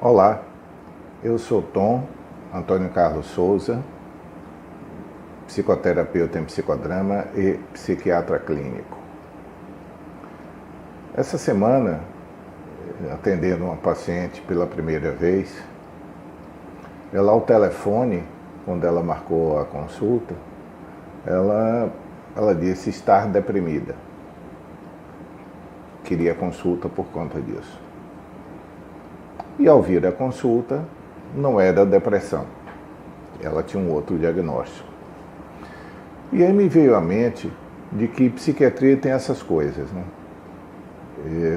Olá, eu sou Tom Antônio Carlos Souza, psicoterapeuta em psicodrama e psiquiatra clínico. Essa semana, atendendo uma paciente pela primeira vez, ela ao telefone, quando ela marcou a consulta, ela disse estar deprimida. Queria consulta por conta disso. E ao vir a consulta, não era depressão. Ela tinha um outro diagnóstico. E aí me veio à mente de que psiquiatria tem essas coisas, né?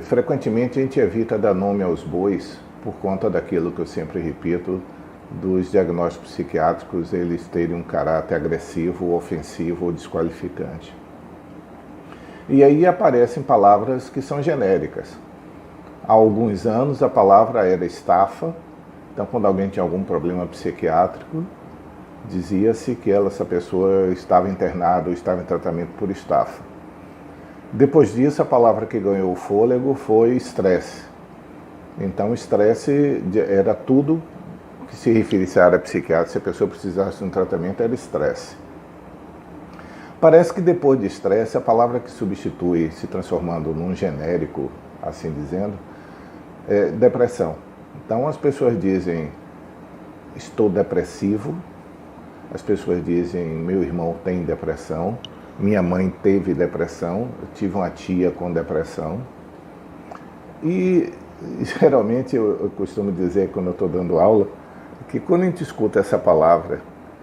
Frequentemente a gente evita dar nome aos bois por conta daquilo que eu sempre repito, dos diagnósticos psiquiátricos eles terem um caráter agressivo, ofensivo ou desqualificante. E aí aparecem palavras que são genéricas. Há alguns anos a palavra era estafa, então quando alguém tinha algum problema psiquiátrico, dizia-se que essa pessoa estava internada ou estava em tratamento por estafa. Depois disso a palavra que ganhou o fôlego foi estresse. Então estresse era tudo que se referisse à área psiquiátrica, se a pessoa precisasse de um tratamento era estresse. Parece que depois de estresse a palavra que substitui, se transformando num genérico, assim dizendo, é depressão. Então as pessoas dizem, estou depressivo, as pessoas dizem, meu irmão tem depressão, minha mãe teve depressão, eu tive uma tia com depressão. E geralmente eu costumo dizer, quando eu estou dando aula, que quando a gente escuta essa palavra,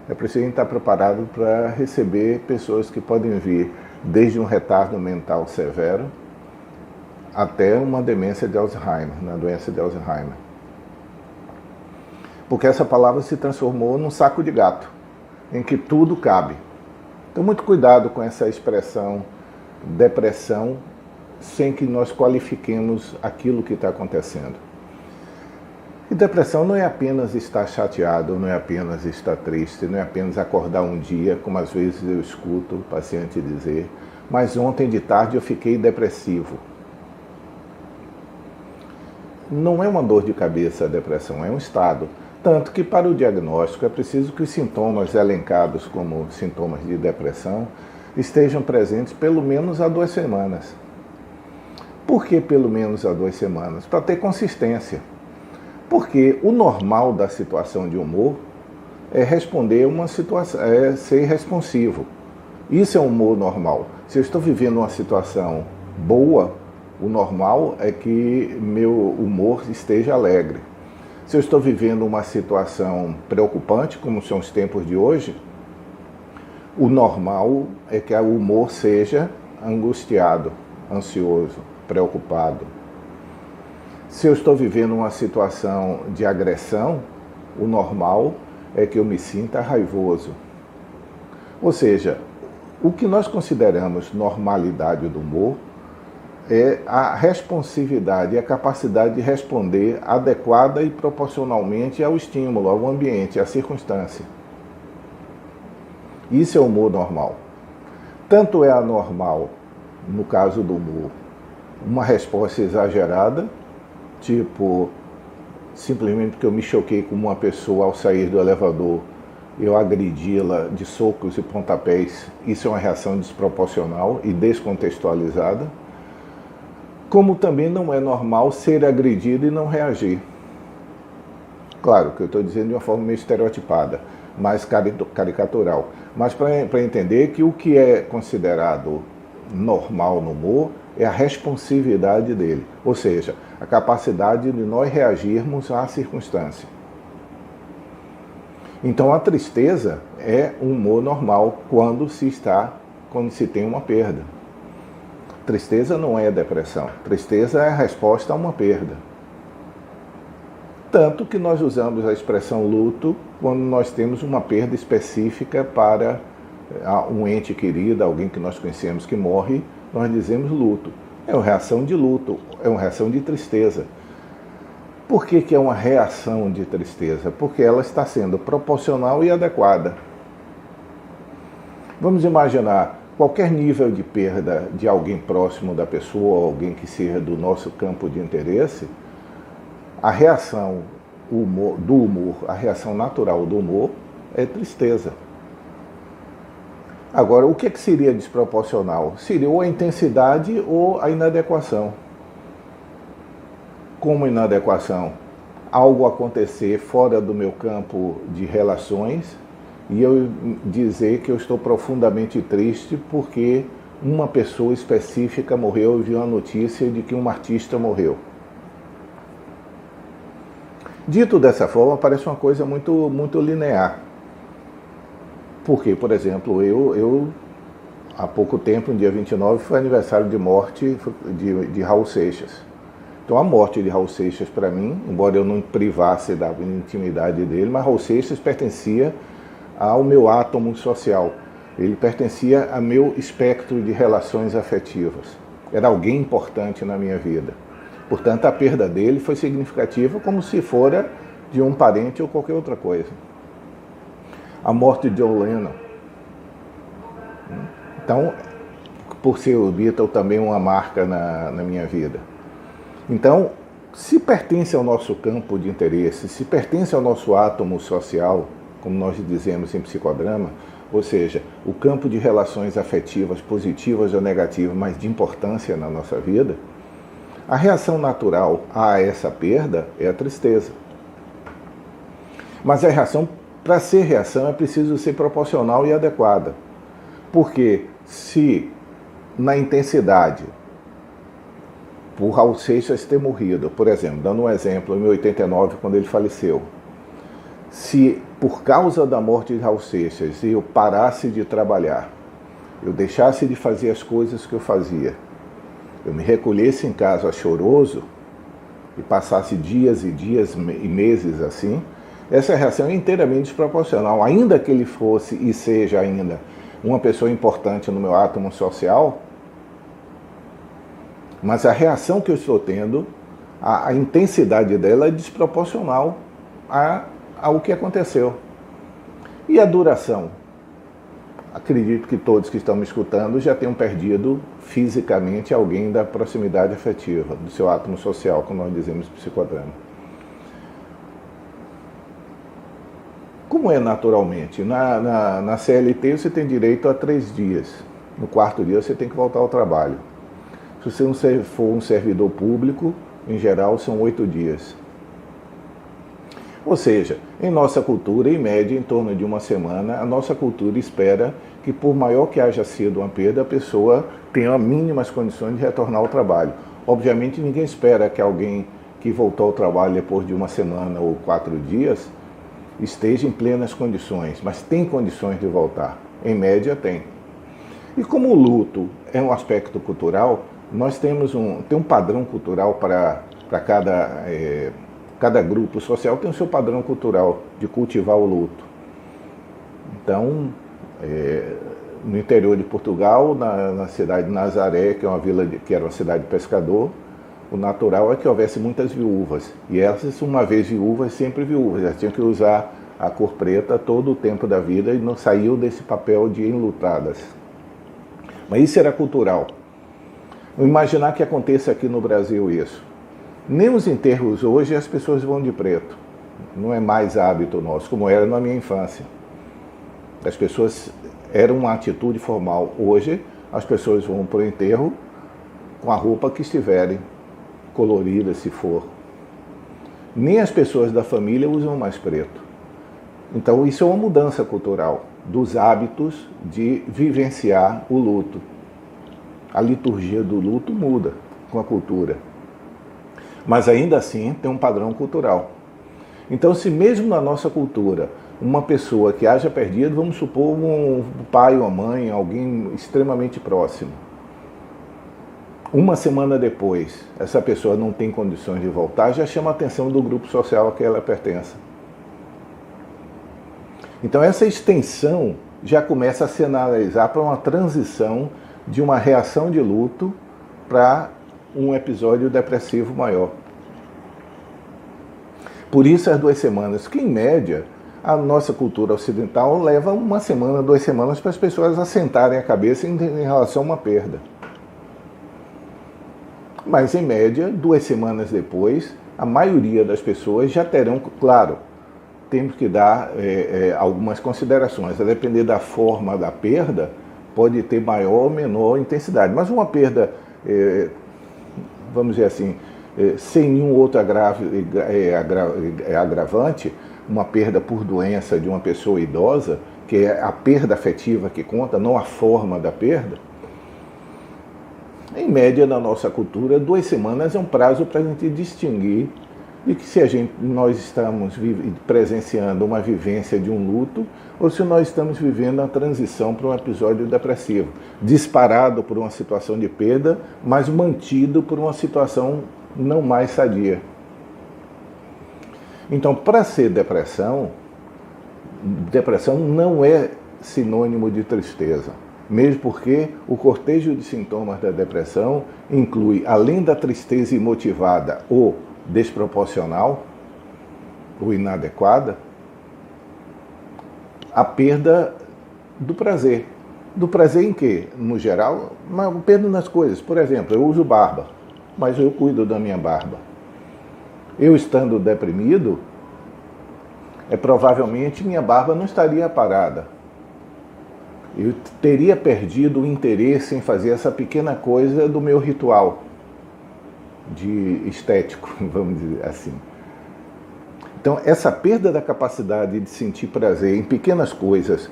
é preciso a gente estar preparado para receber pessoas que podem vir desde um retardo mental severo até uma demência de Alzheimer, na doença de Alzheimer. Porque essa palavra se transformou num saco de gato, em que tudo cabe. Então, muito cuidado com essa expressão depressão, sem que nós qualifiquemos aquilo que está acontecendo. E depressão não é apenas estar chateado, não é apenas estar triste, não é apenas acordar um dia, como às vezes eu escuto o paciente dizer, mas ontem de tarde eu fiquei depressivo. Não é uma dor de cabeça a depressão, é um estado. Tanto que para o diagnóstico é preciso que os sintomas elencados como sintomas de depressão estejam presentes pelo menos há 2 semanas. Por que pelo menos há 2 semanas? Para ter consistência. Porque o normal da situação de humor é responder uma situação, é ser responsivo. Isso é um humor normal. Se eu estou vivendo uma situação boa, o normal é que meu humor esteja alegre. Se eu estou vivendo uma situação preocupante, como são os tempos de hoje, o normal é que o humor seja angustiado, ansioso, preocupado. Se eu estou vivendo uma situação de agressão, o normal é que eu me sinta raivoso. Ou seja, o que nós consideramos normalidade do humor é a responsividade e a capacidade de responder adequada e proporcionalmente ao estímulo, ao ambiente, à circunstância. Isso é o humor normal. Tanto é anormal, no caso do humor, uma resposta exagerada, tipo, simplesmente porque eu me choquei com uma pessoa ao sair do elevador, eu agredi-la de socos e pontapés, isso é uma reação desproporcional e descontextualizada. Como também não é normal ser agredido e não reagir. Claro que eu estou dizendo de uma forma meio estereotipada, mais caricatural. Mas para entender que o que é considerado normal no humor é a responsividade dele. Ou seja, a capacidade de nós reagirmos à circunstância. Então a tristeza é um humor normal quando se tem uma perda. Tristeza não é depressão. Tristeza é a resposta a uma perda. Tanto que nós usamos a expressão luto quando nós temos uma perda específica para um ente querido, alguém que nós conhecemos que morre, nós dizemos luto. É uma reação de luto, é uma reação de tristeza. Por que é uma reação de tristeza? Porque ela está sendo proporcional e adequada. Vamos imaginar qualquer nível de perda de alguém próximo da pessoa, ou alguém que seja do nosso campo de interesse, a reação do humor, a reação natural do humor é tristeza. Agora, o que seria desproporcional? Seria ou a intensidade ou a inadequação. Como inadequação? Algo acontecer fora do meu campo de relações e eu dizer que eu estou profundamente triste porque uma pessoa específica morreu e vi uma notícia de que um artista morreu. Dito dessa forma, parece uma coisa muito linear. Porque, por exemplo, eu há pouco tempo, no dia 29, foi aniversário de morte de Raul Seixas. Então a morte de Raul Seixas, para mim, embora eu não privasse da intimidade dele, mas Raul Seixas pertencia ao meu átomo social. Ele pertencia ao meu espectro de relações afetivas. Era alguém importante na minha vida. Portanto, a perda dele foi significativa como se fora de um parente ou qualquer outra coisa. A morte de John Lennon. Então, por ser o Beatle, também uma marca na minha vida. Então, se pertence ao nosso campo de interesse, se pertence ao nosso átomo social, como nós dizemos em psicodrama, ou seja, o campo de relações afetivas, positivas ou negativas, mas de importância na nossa vida, a reação natural a essa perda é a tristeza. Mas a reação, para ser reação, é preciso ser proporcional e adequada. Porque se na intensidade, por Raul Seixas ter morrido, por exemplo, dando um exemplo, em 89, quando ele faleceu, se por causa da morte de Raul Seixas eu parasse de trabalhar, eu deixasse de fazer as coisas que eu fazia, eu me recolhesse em casa choroso e passasse dias e dias e meses assim, essa reação é inteiramente desproporcional. Ainda que ele fosse e seja ainda uma pessoa importante no meu átomo social, mas a reação que eu estou tendo, a intensidade dela é desproporcional ao que aconteceu. E a duração? Acredito que todos que estão me escutando já tenham perdido fisicamente alguém da proximidade afetiva, do seu átomo social, como nós dizemos no psicodrama. Como é naturalmente? Na CLT você tem direito a 3 dias. No 4º dia você tem que voltar ao trabalho. Se você não for um servidor público, em geral são 8 dias. Ou seja, em nossa cultura, em média, em torno de uma semana, a nossa cultura espera que, por maior que haja sido uma perda, a pessoa tenha mínimas condições de retornar ao trabalho. Obviamente, ninguém espera que alguém que voltou ao trabalho depois de uma semana ou 4 dias esteja em plenas condições, mas tem condições de voltar. Em média, tem. E como o luto é um aspecto cultural, nós temos um padrão cultural para cada grupo social tem o seu padrão cultural de cultivar o luto. Então, no interior de Portugal, na cidade de Nazaré, que é uma vila que era uma cidade de pescador, o natural é que houvesse muitas viúvas. E essas, uma vez viúvas, sempre viúvas. Elas tinham que usar a cor preta todo o tempo da vida e não saiu desse papel de enlutadas. Mas isso era cultural. Imaginar que aconteça aqui no Brasil isso. Nem os enterros hoje as pessoas vão de preto. Não é mais hábito nosso, como era na minha infância. As pessoas eram uma atitude formal. Hoje as pessoas vão para o enterro com a roupa que estiverem, colorida se for. Nem as pessoas da família usam mais preto. Então isso é uma mudança cultural dos hábitos de vivenciar o luto. A liturgia do luto muda com a cultura. Mas ainda assim tem um padrão cultural. Então, se mesmo na nossa cultura, uma pessoa que haja perdido, vamos supor um pai ou uma mãe, alguém extremamente próximo, uma semana depois, essa pessoa não tem condições de voltar, já chama a atenção do grupo social a que ela pertence. Então, essa extensão já começa a se analisar para uma transição de uma reação de luto para um episódio depressivo maior. Por isso as 2 semanas, que em média a nossa cultura ocidental leva 1 semana, 2 semanas para as pessoas assentarem a cabeça em relação a uma perda. Mas em média, 2 semanas depois, a maioria das pessoas já terão, claro, temos que dar algumas considerações. A depender da forma da perda, pode ter maior ou menor intensidade. Mas uma perda, vamos dizer assim, sem nenhum outro agravante, uma perda por doença de uma pessoa idosa, que é a perda afetiva que conta, não a forma da perda, em média, na nossa cultura, 2 semanas é um prazo para a gente distinguir de que se nós estamos presenciando uma vivência de um luto ou se nós estamos vivendo a transição para um episódio depressivo, disparado por uma situação de perda, mas mantido por uma situação não mais sadia. Então, para ser depressão não é sinônimo de tristeza, mesmo porque o cortejo de sintomas da depressão inclui, além da tristeza imotivada ou desproporcional ou inadequada, a perda do prazer. Do prazer em quê? No geral, uma perda nas coisas. Por exemplo, eu uso barba, mas eu cuido da minha barba. Eu estando deprimido, provavelmente minha barba não estaria parada. Eu teria perdido o interesse em fazer essa pequena coisa do meu ritual de estético, vamos dizer assim. Então, essa perda da capacidade de sentir prazer em pequenas coisas,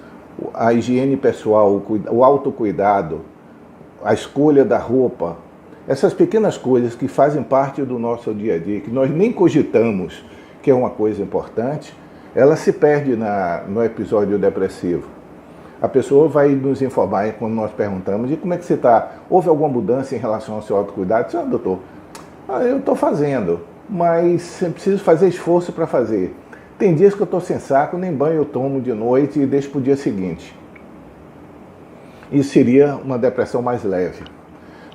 a higiene pessoal, o autocuidado, a escolha da roupa, essas pequenas coisas que fazem parte do nosso dia a dia, que nós nem cogitamos que é uma coisa importante, ela se perde no episódio depressivo. A pessoa vai nos informar quando nós perguntamos: e como é que você está? Houve alguma mudança em relação ao seu autocuidado? Diz: doutor, eu estou fazendo, mas eu preciso fazer esforço para fazer. Tem dias que eu estou sem saco, nem banho eu tomo de noite e deixo para o dia seguinte. Isso seria uma depressão mais leve.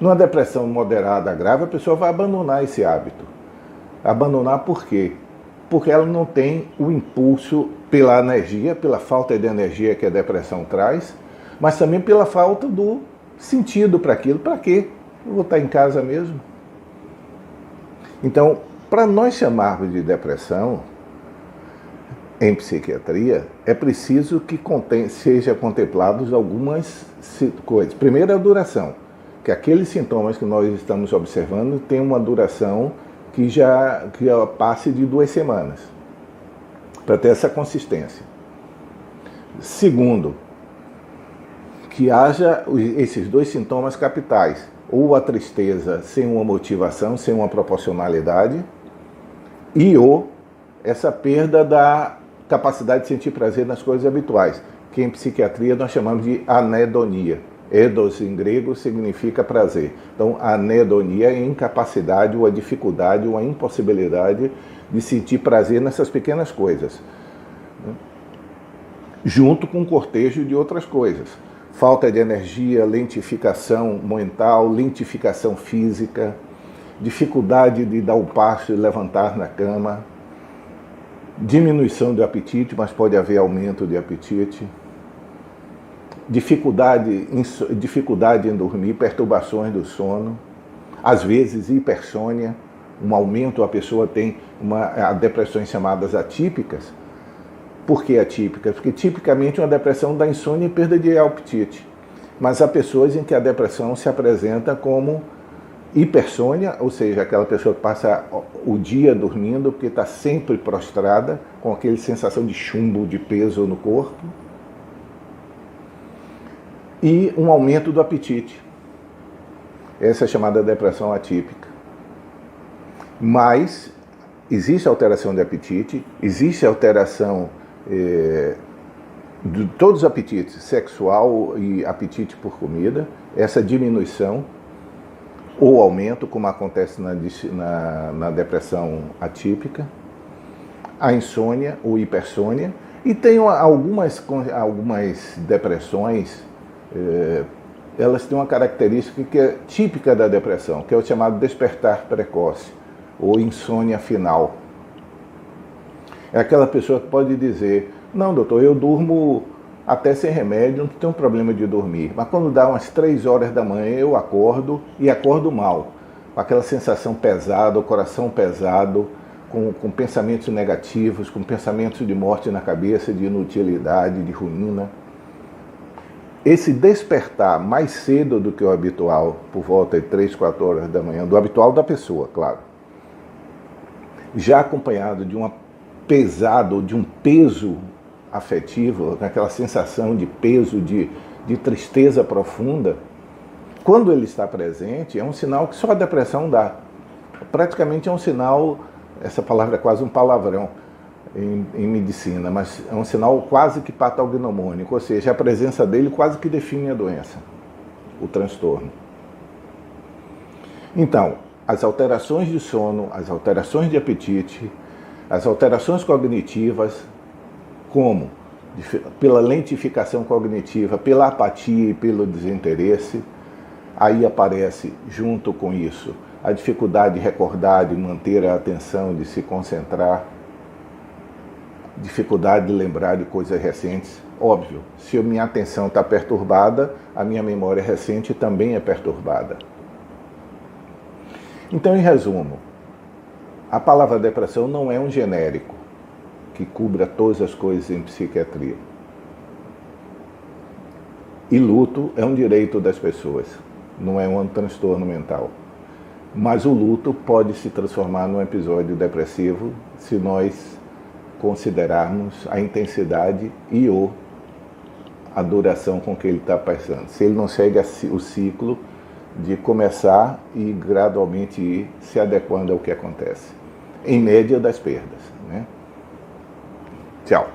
Numa depressão moderada, grave, a pessoa vai abandonar esse hábito. Abandonar por quê? Porque ela não tem o impulso pela energia, pela falta de energia que a depressão traz, mas também pela falta do sentido para aquilo. Para quê? Eu vou estar em casa mesmo. Então, para nós chamarmos de depressão em psiquiatria, é preciso que seja contemplados algumas coisas. Primeiro, a duração, que aqueles sintomas que nós estamos observando têm uma duração que passe de 2 semanas, para ter essa consistência. Segundo, que haja esses 2 sintomas capitais, ou a tristeza sem uma motivação, sem uma proporcionalidade, ou essa perda da capacidade de sentir prazer nas coisas habituais, que em psiquiatria nós chamamos de anedonia. Eidos em grego significa prazer. Então, a anedonia é a incapacidade, ou a dificuldade, ou a impossibilidade de sentir prazer nessas pequenas coisas, junto com um cortejo de outras coisas. Falta de energia, lentificação mental, lentificação física, dificuldade de dar o passo e levantar na cama, diminuição do apetite, mas pode haver aumento de apetite, dificuldade em dormir, perturbações do sono, às vezes hipersônia, um aumento, a pessoa tem depressões chamadas atípicas. Por que atípicas? Porque tipicamente uma depressão dá insônia e perda de apetite. Mas há pessoas em que a depressão se apresenta como hipersônia, ou seja, aquela pessoa que passa o dia dormindo porque está sempre prostrada, com aquela sensação de chumbo, de peso no corpo. E um aumento do apetite. Essa é chamada depressão atípica. Mas existe alteração de apetite, existe alteração de todos os apetites, sexual e apetite por comida, essa diminuição ou aumento, como acontece na depressão atípica, a insônia ou hipersônia, e tem algumas depressões, elas têm uma característica que é típica da depressão, que é o chamado despertar precoce, ou insônia final. É aquela pessoa que pode dizer: não, doutor, eu durmo até sem remédio, não tenho problema de dormir, mas quando dá umas 3 horas da manhã eu acordo, e acordo mal, com aquela sensação pesada, o coração pesado, com pensamentos negativos, com pensamentos de morte na cabeça, de inutilidade, de ruína. Esse despertar mais cedo do que o habitual, por volta de 3, 4 horas da manhã, do habitual da pessoa, claro, já acompanhado de uma pesado, de um peso afetivo, aquela sensação de peso, de tristeza profunda, quando ele está presente, é um sinal que só a depressão dá. Praticamente é um sinal, essa palavra é quase um palavrão em medicina, mas é um sinal quase que patognomônico, ou seja, a presença dele quase que define a doença, o transtorno. Então, as alterações de sono, as alterações de apetite, as alterações cognitivas, como? Pela lentificação cognitiva, pela apatia e pelo desinteresse, aí aparece, junto com isso, a dificuldade de recordar, de manter a atenção, de se concentrar, dificuldade de lembrar de coisas recentes. Óbvio, se a minha atenção está perturbada, a minha memória recente também é perturbada. Então, em resumo, a palavra depressão não é um genérico que cubra todas as coisas em psiquiatria. E luto é um direito das pessoas, não é um transtorno mental. Mas o luto pode se transformar num episódio depressivo se nós considerarmos a intensidade e ou a duração com que ele está passando. Se ele não segue o ciclo de começar e gradualmente ir se adequando ao que acontece. Em média das perdas, né? Tchau.